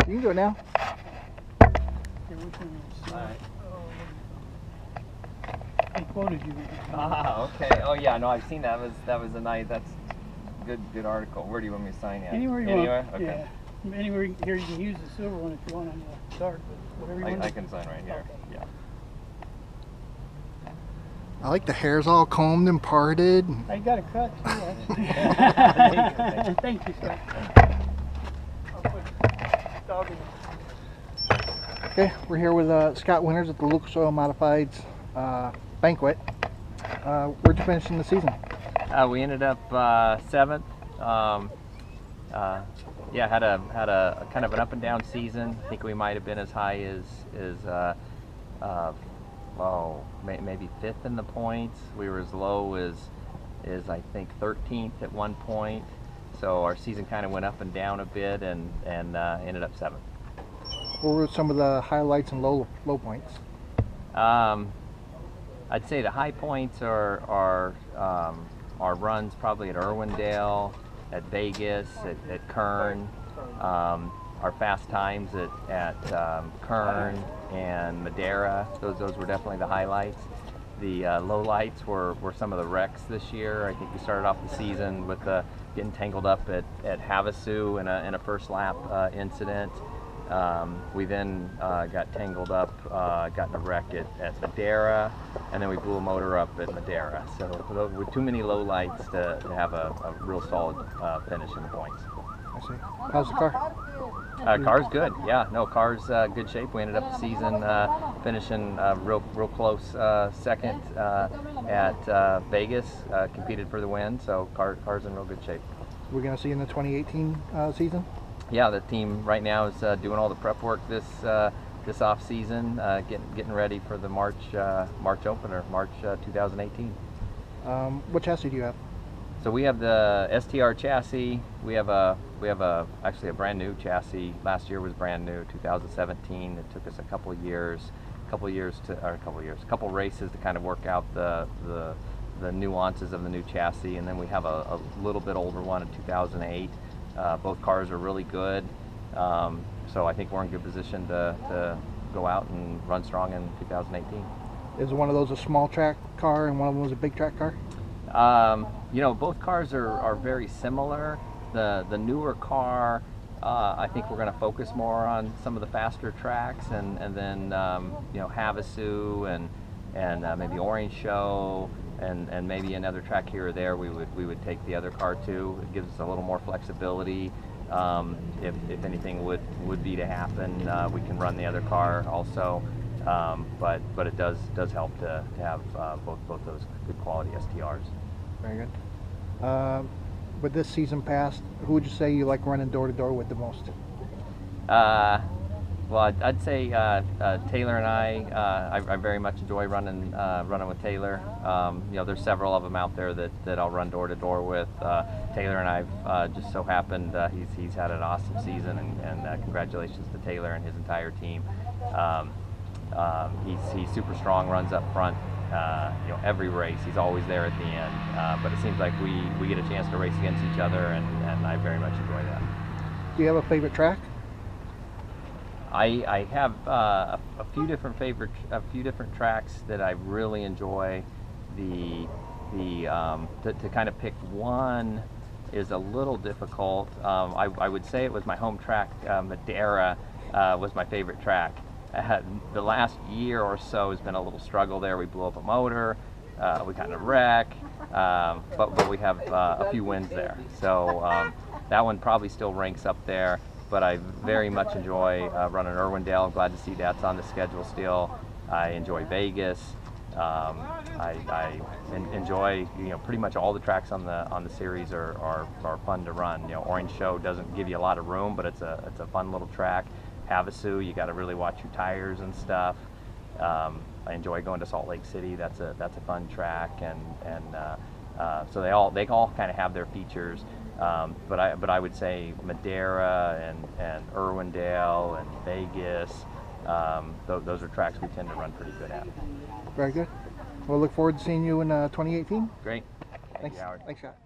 You can do it now. Alright. I quoted you. Ah, okay. Oh yeah, no, I've seen that. That was a nice. That's good article. Where do you want me to sign at? Anywhere you Anywhere? want. Okay. Yeah. Anywhere here you can use the silver one if you want on the dark, but whatever you want. I can sign right here. Okay. Yeah. I like the hair's all combed and parted. I got a cut too, actually. Thank you, sir. I'll put dog in it. Okay, we're here with Scott Winters at the LucasOilModifieds banquet. Where'd you finish in the season? We ended up 7th. Yeah, had a kind of an up and down season. I think we might have been as high as maybe 5th in the points. We were as low as I think 13th at one point. So our season kind of went up and down a bit, and ended up 7th. What were some of the highlights and low points? I'd say the high points are our runs probably at Irwindale, at Vegas, at Kern. Our fast times at Kern and Madeira, those were definitely the highlights. The low lights were some of the wrecks this year. I think we started off the season with getting tangled up at Havasu in a first lap incident. We then got tangled up, got in a wreck at Madeira, and then we blew a motor up at Madeira. So those were too many low lights to have a real solid finish in the points. I see. How's the car? Car's good. Yeah, no, car's good shape. We ended up the season finishing real close second at Vegas. Competed for the win, so car's in real good shape. We're going to see you in the 2018 season? Yeah, the team right now is doing all the prep work this off season, getting ready for the March opener, March 2018. What chassis do you have? So we have the STR chassis. We have actually a brand new chassis. Last year was brand new, 2017. It took us a couple races to kind of work out the nuances of the new chassis, and then we have a little bit older one in 2008. Both cars are really good, so I think we're in good position to go out and run strong in 2018. Is one of those a small track car and one of them was a big track car? You know, both cars are very similar. The newer car, I think we're going to focus more on some of the faster tracks, and then you know, Havasu and maybe Orange Show. And maybe another track here or there we would take the other car to. It gives us a little more flexibility. If anything would be to happen, we can run the other car also. But it does help to have both those good quality STRs. Very good. With this season passed, who would you say you like running door to door with the most? Well, I'd say Taylor and I very much enjoy running with Taylor. You know, there's several of them out there that I'll run door to door with. Taylor and I've just so happened he's had an awesome season, and congratulations to Taylor and his entire team. He's super strong, runs up front. You know, every race he's always there at the end. But it seems like we get a chance to race against each other, and I very much enjoy that. Do you have a favorite track? I have a few different tracks that I really enjoy. To kind of pick one is a little difficult. I would say it was my home track. Madeira was my favorite track. The last year or so has been a little struggle there. We blew up a motor, we got in a wreck, but we have a few wins there. So that one probably still ranks up there. But I very much enjoy running Irwindale. I'm glad to see that's on the schedule still. I enjoy Vegas. I enjoy, you know, pretty much all the tracks on the series are fun to run. You know, Orange Show doesn't give you a lot of room, but it's a fun little track. Havasu, you got to really watch your tires and stuff. I enjoy going to Salt Lake City. That's a fun track, and so they all kind of have their features. But I would say Madeira and Irwindale and Vegas, those are tracks we tend to run pretty good at. Very good. We'll look forward to seeing you in 2018. Great. Thanks, Howard. Thanks, Scott.